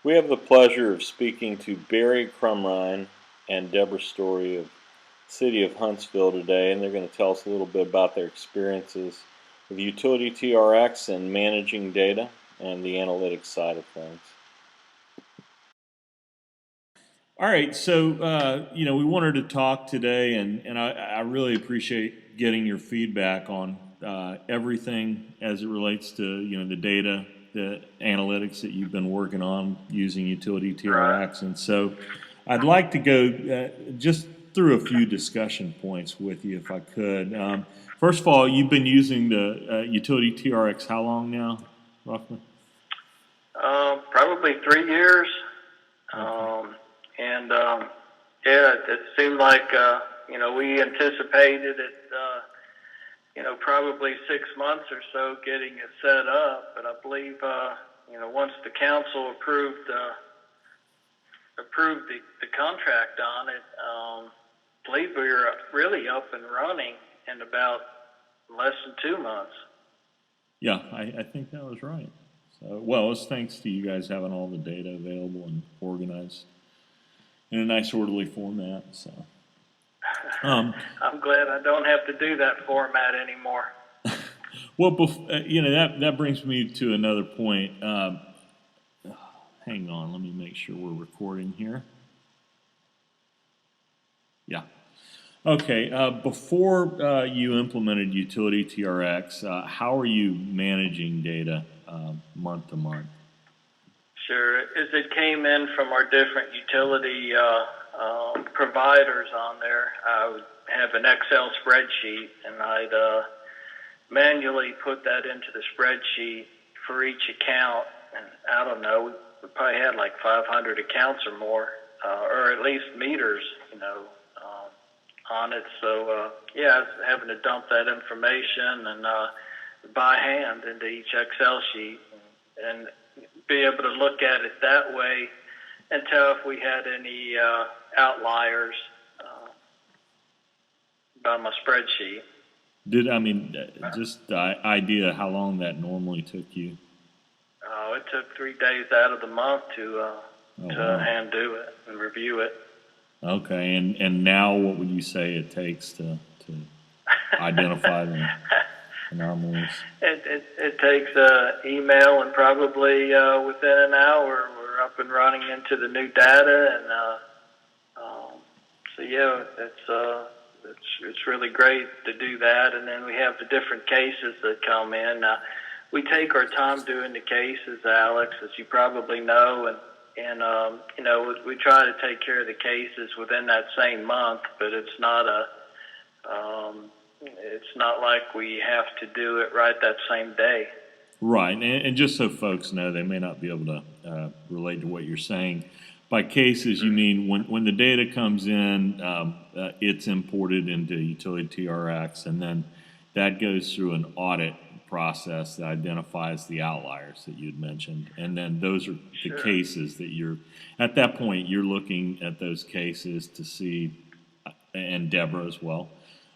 We have the pleasure of speaking to Barry Crumrine and Deborah Storey of City of Huntsville today, and they're going to tell us a little bit about their experiences with UtilityTRX and managing data and the analytics side of things. All right, so we wanted to talk today, and I really appreciate getting your feedback on everything as it relates to the data, the analytics that you've been working on using UtilityTRX, and so I'd like to go just through a few discussion points with you, if I could. First of all, you've been using the UtilityTRX how long now, roughly? Probably 3 years. It seemed like, we anticipated it, probably 6 months or so getting it set up. But I believe, once the council approved the contract on it, I believe we were really up and running in about less than 2 months. Yeah, I think that was right. So, well, it's thanks to you guys having all the data available and organized in a nice orderly format. So, I'm glad I don't have to do that format anymore. Well, that brings me to another point. Hang on, let me make sure we're recording here. Yeah. Okay. Before you implemented UtilityTRX, how are you managing data month to month? Sure. As it came in from our different utility providers on there, I would have an Excel spreadsheet, and I'd manually put that into the spreadsheet for each account. And I don't know, we probably had like 500 accounts or more, or at least meters, on it. So, I was having to dump that information and by hand into each Excel sheet and be able to look at it that way and tell if we had any outliers by my spreadsheet. Just the idea how long that normally took you? Oh, it took 3 days out of the month to hand do it and review it. Okay, and now what would you say it takes to identify the anomalies? It takes email, and probably within an hour we're up and running into the new data, and it's really great to do that. And then we have the different cases that come in. We take our time doing the cases, Alex, as you probably know, and we try to take care of the cases within that same month, but it's not like we have to do it right that same day. Right, and just so folks know, they may not be able to relate to what you're saying. By cases, you mean when the data comes in, it's imported into UtilityTRX, and then that goes through an audit process that identifies the outliers that you'd mentioned, and then those are the cases that at that point you're looking at those cases to see, and Deborah as well,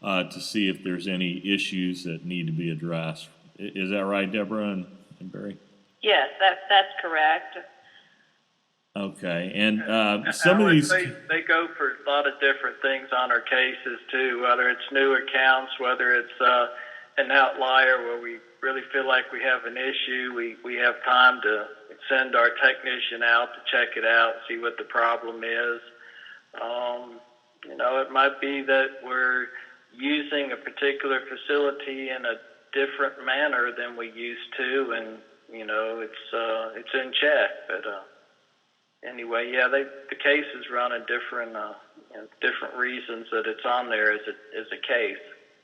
to see if there's any issues that need to be addressed. Is that right, Deborah and Barry? Yes, that's correct. Okay, and some of these... They go for a lot of different things on our cases, too, whether it's new accounts, whether it's an outlier where we really feel like we have an issue. We have time to send our technician out to check it out, see what the problem is. It might be that we're using a particular facility in a different manner than we used to, and it's in check. But anyway, the cases run in different reasons that it's on there as a case.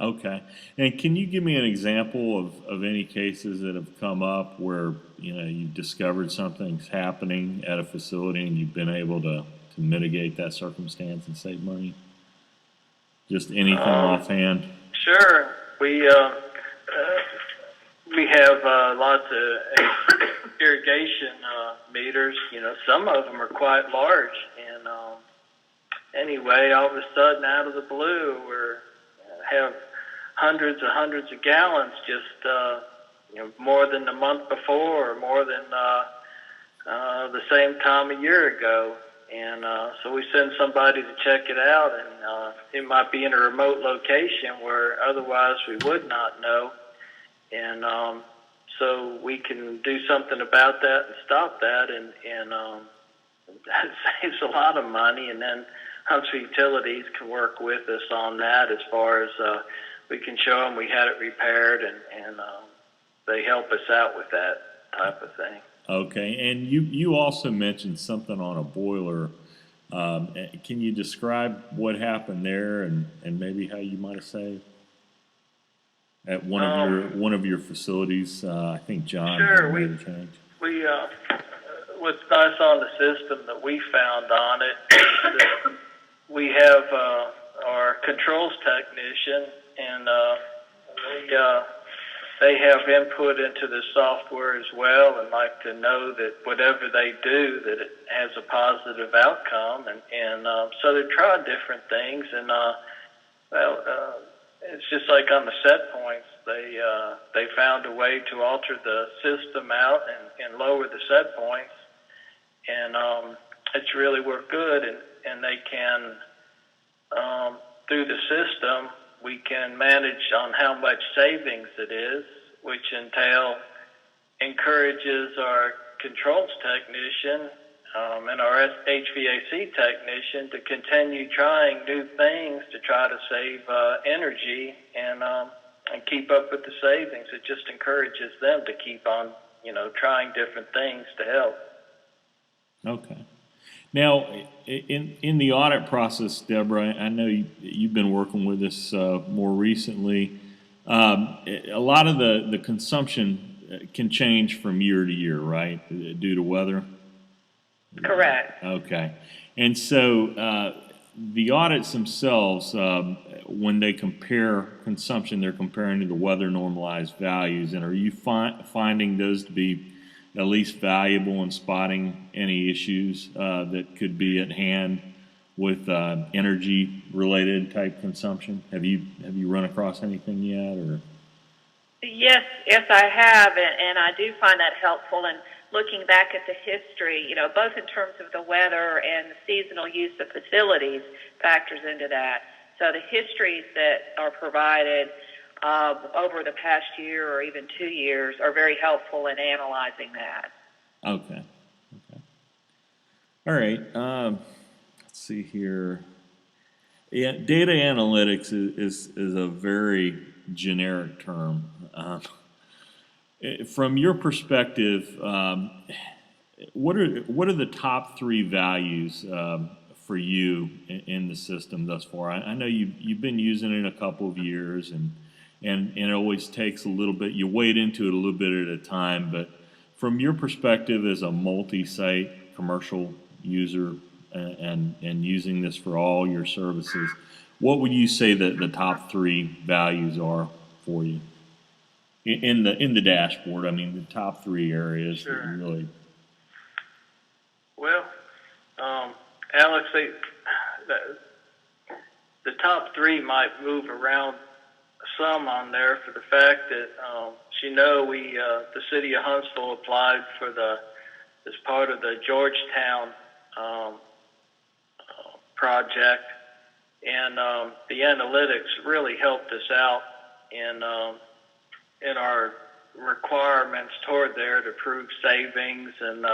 Okay, and can you give me an example of any cases that have come up where you've discovered something's happening at a facility and you've been able to mitigate that circumstance and save money? Just anything offhand? Sure. We have lots of irrigation meters. Some of them are quite large, and anyway, all of a sudden, out of the blue, have hundreds of gallons, just more than the month before, or more than the same time a year ago. And so we send somebody to check it out, and it might be in a remote location where otherwise we would not know. And so we can do something about that and stop that, and that saves a lot of money. And then Huntsville Utilities can work with us on that as far as we can show them we had it repaired, and they help us out with that type of thing. Okay, and you also mentioned something on a boiler. Can you describe what happened there, and maybe how you might have saved at one of your facilities? I think John Sure, made a change. We what's nice on the system that we found on it is that we have our controls technician, and they have input into the software as well, and like to know that whatever they do, that it has a positive outcome. And so they tried different things, and it's just like on the set points, they found a way to alter the system out and lower the set points, and it's really worked good. And they can through the system, we can manage on how much savings it is, which encourages our controls technician and our HVAC technician to continue trying new things to try to save energy and keep up with the savings. It just encourages them to keep on, trying different things to help. Okay. Now, in the audit process, Deborah, I know you've been working with us more recently. A lot of the consumption can change from year to year, right, due to weather? Correct. Okay. And so the audits themselves, when they compare consumption, they're comparing to the weather normalized values. And are you finding those to be at least valuable in spotting any issues that could be at hand with energy-related type consumption? Have you run across anything yet, or? Yes, I have, and I do find that helpful. And looking back at the history, both in terms of the weather and the seasonal use of facilities factors into that. So the histories that are provided over the past year or even 2 years are very helpful in analyzing that. Okay. All right. Let's see here. Yeah, data analytics is a very generic term. From your perspective, what are the top 3 values for you in the system thus far? I know you've been using it a couple of years, and it always takes a little bit. You wade into it a little bit at a time, but from your perspective as a multi-site commercial user and using this for all your services, what would you say that the top 3 values are for you in the dashboard? I mean, the top 3 areas. Sure. That you really. Well, Alex, the top 3 might move around some on there for the fact that, the city of Huntsville applied for as part of the Georgetown project, and the analytics really helped us out in our requirements toward there to prove savings and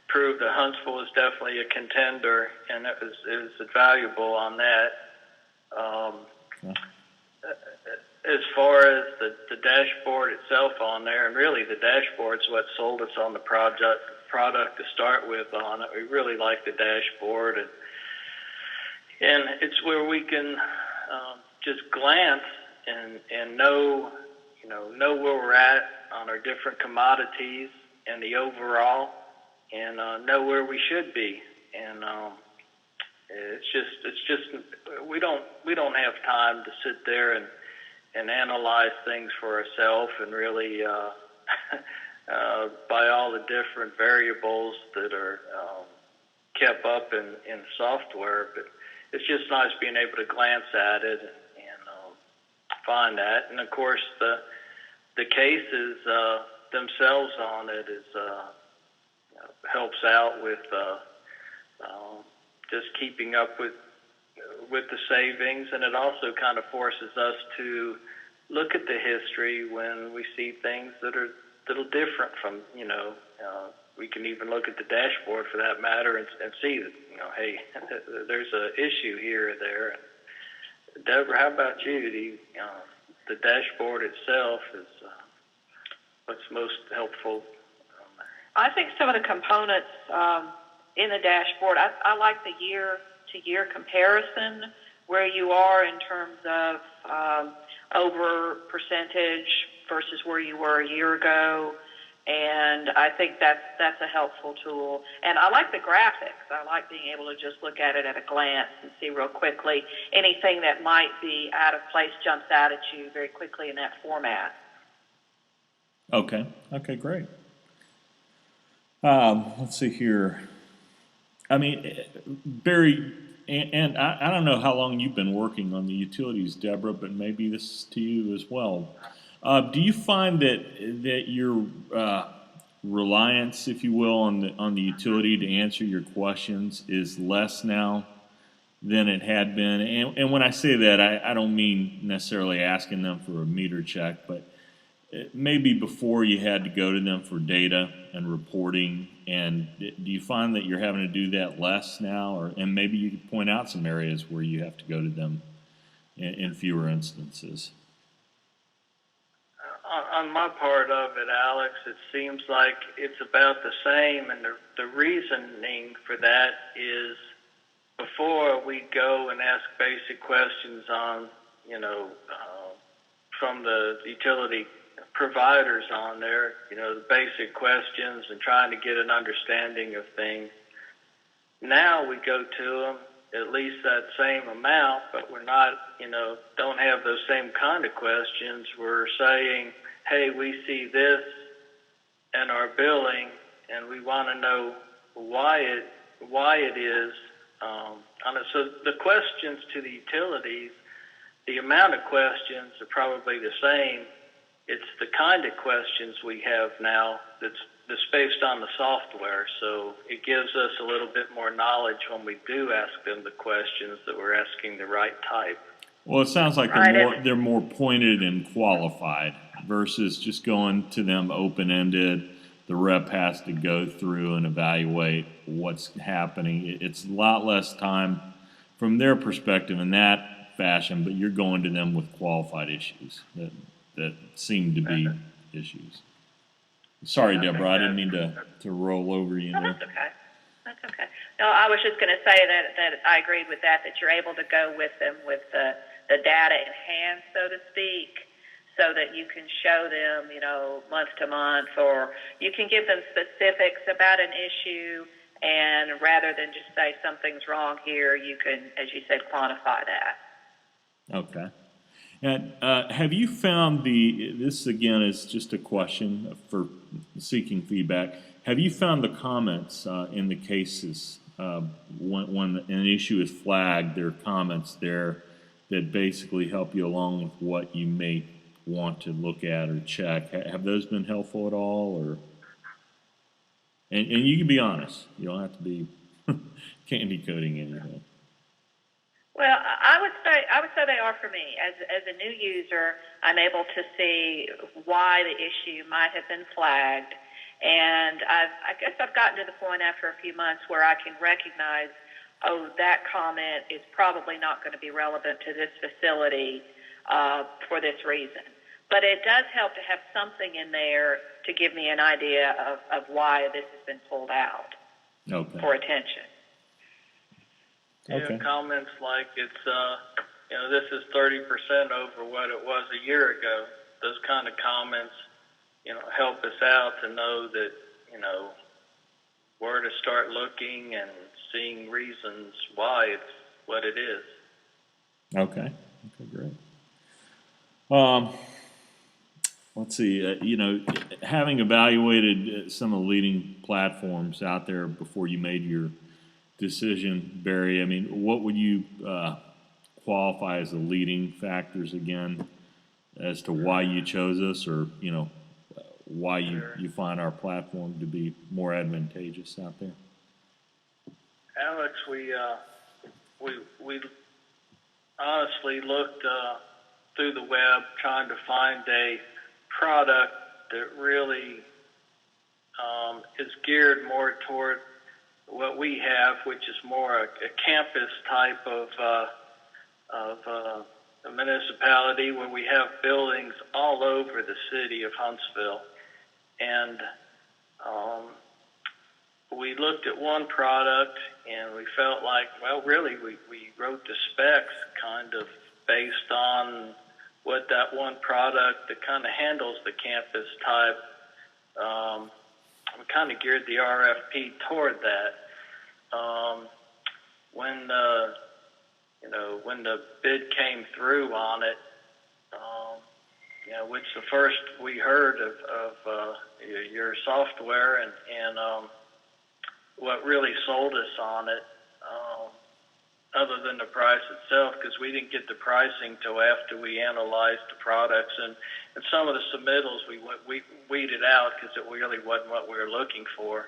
prove that Huntsville is definitely a contender, and it was valuable on that. As far as the dashboard itself on there, and really the dashboard's what sold us on the product to start with on it. We really like the dashboard, and it's where we can just glance and know where we're at on our different commodities and the overall, and know where we should be. And it's just we don't have time to sit there and analyze things for ourselves and really by all the different variables that are kept up in software. But it's just nice being able to glance at it and find that. And of course, the cases themselves on it is helps out with just keeping up with the savings, and it also kind of forces us to look at the history when we see things that are little different from, we can even look at the dashboard for that matter and see that, hey, there's an issue here or there. And Deborah, how about you? The dashboard itself is what's most helpful? I think some of the components in the dashboard, I like the year-to-year comparison, where you are in terms of over percentage versus where you were a year ago. And I think that's a helpful tool. And I like the graphics. I like being able to just look at it at a glance and see real quickly anything that might be out of place jumps out at you very quickly in that format. Okay, great. Let's see here. I mean, Barry, and I don't know how long you've been working on the utilities, Deborah, but maybe this is to you as well. Do you find that your reliance, if you will, on the utility to answer your questions is less now than it had been? And when I say that, I don't mean necessarily asking them for a meter check, but maybe before you had to go to them for data and reporting. And do you find that you're having to do that less now? And maybe you could point out some areas where you have to go to them in fewer instances. On my part of it, Alex, it seems like it's about the same, and the reasoning for that is before we go and ask basic questions on, from the utility providers on there, the basic questions and trying to get an understanding of things. Now we go to them at least that same amount, but we're not, don't have those same kind of questions. We're saying, hey, we see this in our billing, and we want to know why it is. So the questions to the utilities, the amount of questions are probably the same. It's the kind of questions we have now that's based on the software. So it gives us a little bit more knowledge when we do ask them the questions that we're asking the right type. Well, it sounds like they're more pointed and qualified versus just going to them open-ended. The rep has to go through and evaluate what's happening. It's a lot less time from their perspective in that fashion, but you're going to them with qualified issues that seem to be issues. Sorry, Deborah, I didn't mean to roll over you. No, that's okay. That's okay. No, I was just going to say that I agreed with that you're able to go with them with the data in hand, so to speak, so that you can show them, month to month, or you can give them specifics about an issue, and rather than just say something's wrong here, you can, as you said, quantify that. Okay. And have you found this again is just a question for seeking feedback, have you found the comments in the cases when an issue is flagged, there are comments there that basically help you along with what you may want to look at or check? Have those been helpful at all? Or and you can be honest. You don't have to be candy coating anything. Well, I would say they are for me. As a new user, I'm able to see why the issue might have been flagged, and I guess I've gotten to the point after a few months where I can recognize, that comment is probably not going to be relevant to this facility for this reason. But it does help to have something in there to give me an idea of why this has been pulled out for attention. Okay. Comments like it's, this is 30% over what it was a year ago. Those kind of comments, help us out to know that, where to start looking and seeing reasons why it's what it is. Okay, great. Let's see, having evaluated some of the leading platforms out there before you made your decision, Barry, I mean, what would you qualify as the leading factors again as to why you chose us, or, why Sure. you find our platform to be more advantageous out there. Alex, we honestly looked through the web trying to find a product that really is geared more toward what we have, which is more a campus type of a municipality where we have buildings all over the city of Huntsville. And we looked at one product and we felt like, well, really, we wrote the specs kind of based on what that one product that kind of handles the campus type. We kind of geared the RFP toward that. When the bid came through on it, which the first we heard of your software and what really sold us on it, other than the price itself, because we didn't get the pricing till after we analyzed the products, and some of the submittals we weeded out because it really wasn't what we were looking for.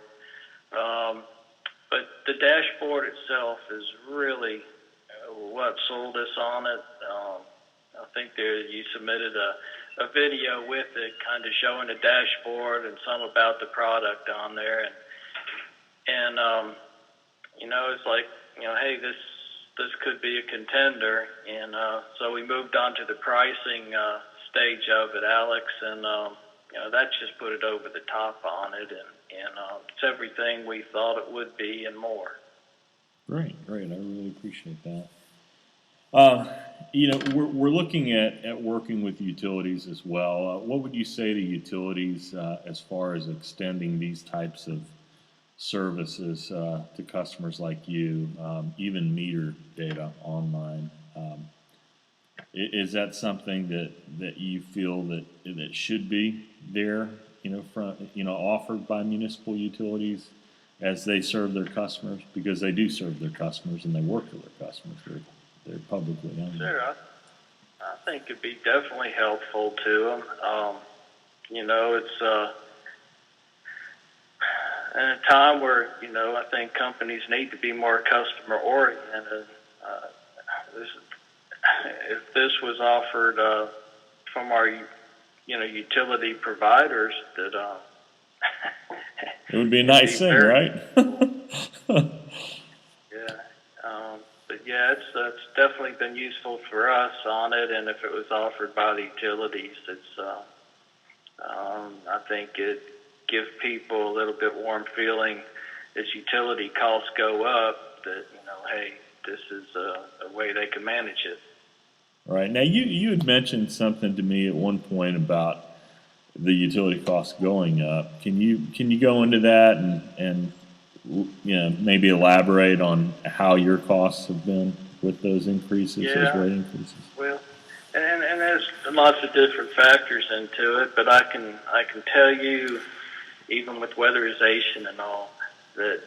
But the dashboard itself is really what sold us on it. I think you submitted a video with it, kind of showing the dashboard and some about the product on there, and it's like, hey, this could be a contender, and so we moved on to the pricing stage of it, Alex, and that just put it over the top on it, and it's everything we thought it would be and more. Great. I really appreciate that. We're looking at working with utilities as well. What would you say to utilities as far as extending these types of services to customers like you, even meter data online? Is that something that you feel that should be there, offered by municipal utilities as they serve their customers? Because they do serve their customers and they work for their customers. They're publicly owned. Sure, I think it'd be definitely helpful to them. It's in a time where, I think companies need to be more customer oriented. If this was offered from our, utility providers, that it would be a nice thing, right? But yeah, it's definitely been useful for us on it, and if it was offered by the utilities, it's I think it gives people a little bit warm feeling as utility costs go up that, hey, this is a way they can manage it. Right. Now, you had mentioned something to me at one point about the utility costs going up. Can you go into that and maybe elaborate on how your costs have been with those increases, those rate increases? Well, and there's lots of different factors into it, but I can tell you, even with weatherization and all, that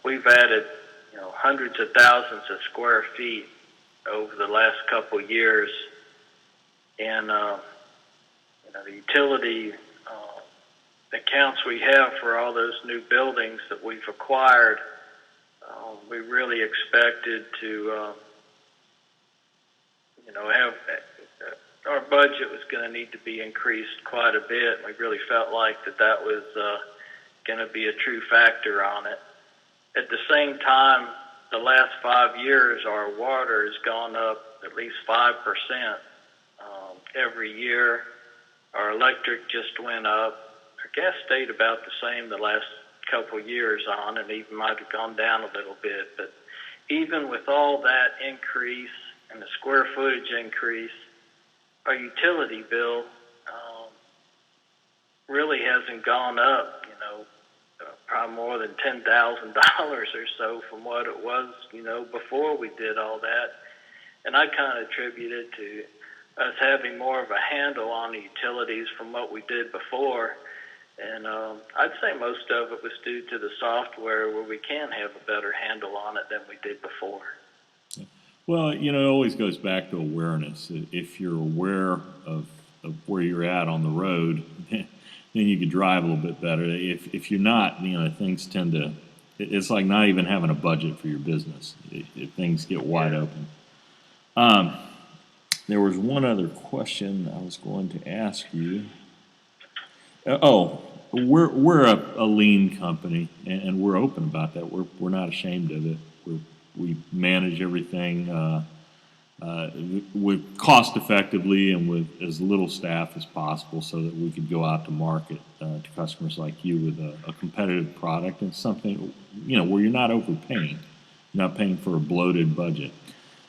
we've added hundreds of thousands of square feet over the last couple of years, and the utility accounts we have for all those new buildings that we've acquired, we really expected to have our budget was going to need to be increased quite a bit. We really felt like that was going to be a true factor on it. At the same time, the last 5 years, our water has gone up at least 5% every year. Our electric just went up. Our gas stayed about the same the last couple of years on, and even might have gone down a little bit. But even with all that increase and the square footage increase, our utility bill really hasn't gone up, probably more than $10,000 or so from what it was, before we did all that. And I kind of attribute it to us having more of a handle on the utilities from what we did before. And I'd say most of it was due to the software, where we can have a better handle on it than we did before. Well, it always goes back to awareness. If you're aware of where you're at on the road, then you could drive a little bit better. If you're not, things tend to, it's like not even having a budget for your business. If things get wide open. There was one other question I was going to ask you. We're a lean company, and we're open about that. We're not ashamed of it. We manage everything with cost effectively and with as little staff as possible, so that we could go out to market to customers like you with a competitive product and something where you're not overpaying, you're not paying for a bloated budget.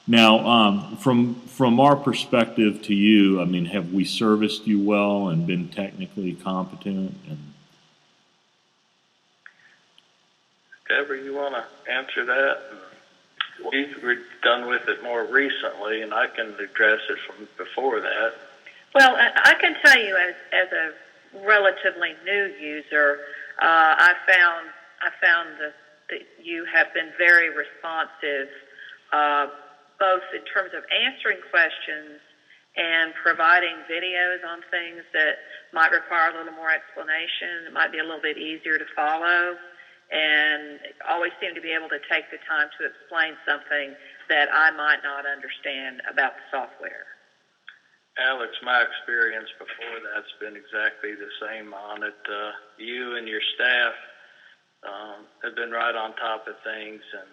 Now, from our perspective to you, I mean, have we serviced you well and been technically competent? And Deborah, you want to answer that? We're done with it more recently, and I can address it from before that. Well, I can tell you, as a relatively new user, I found that you have been very responsive, both in terms of answering questions and providing videos on things that might require a little more explanation. It might be a little bit easier to follow, and always seem to be able to take the time to explain something that I might not understand about the software. Alex, my experience before that's been exactly the same on it. You and your staff have been right on top of things, and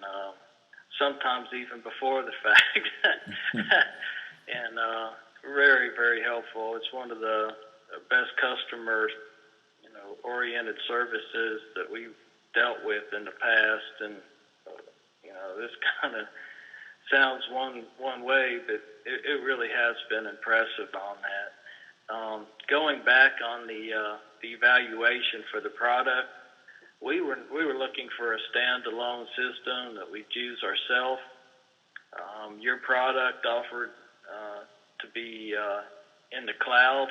sometimes even before the fact, and very, very helpful. It's one of the best customer, oriented services that we've dealt with in the past, and this kind of sounds one way, but it really has been impressive on that. Going back on the evaluation for the product, we were looking for a standalone system that we'd use ourselves. Your product offered to be in the cloud,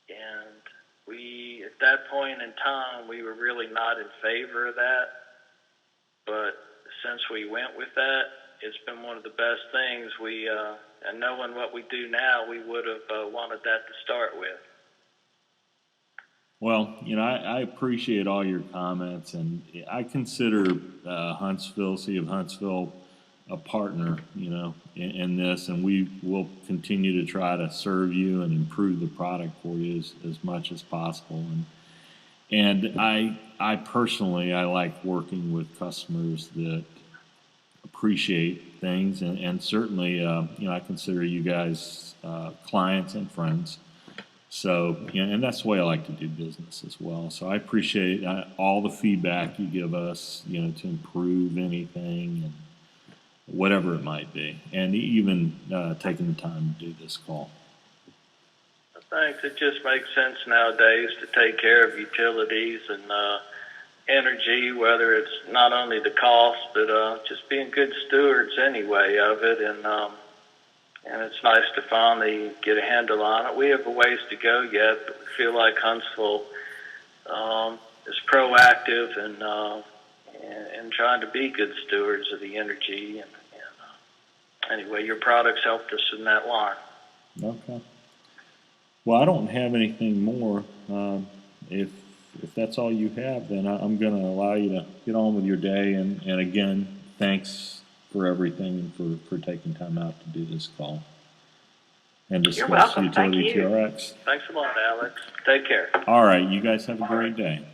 and we, at that point in time, we were really not in favor of that. But since we went with that, it's been one of the best things. And knowing what we do now, we would have wanted that to start with. Well, I appreciate all your comments, and I consider City of Huntsville, a partner, in this, and we will continue to try to serve you and improve the product for you as much as possible. And I personally, I like working with customers that appreciate things, and certainly, I consider you guys clients and friends. So, and that's the way I like to do business as well. So I appreciate all the feedback you give us, to improve anything and whatever it might be, and even taking the time to do this call. Thanks. It just makes sense nowadays to take care of utilities and energy, whether it's not only the cost, but just being good stewards anyway of it. And it's nice to finally get a handle on it. We have a ways to go yet, but we feel like Huntsville is proactive and trying to be good stewards of the energy. And anyway, your products helped us in that line. Okay. Well, I don't have anything more. If that's all you have, then I'm going to allow you to get on with your day. And again, thanks for everything and for taking time out to do this call and discuss UtilityTRX. Thanks a lot, Alex. Take care. All right. You guys have a great day.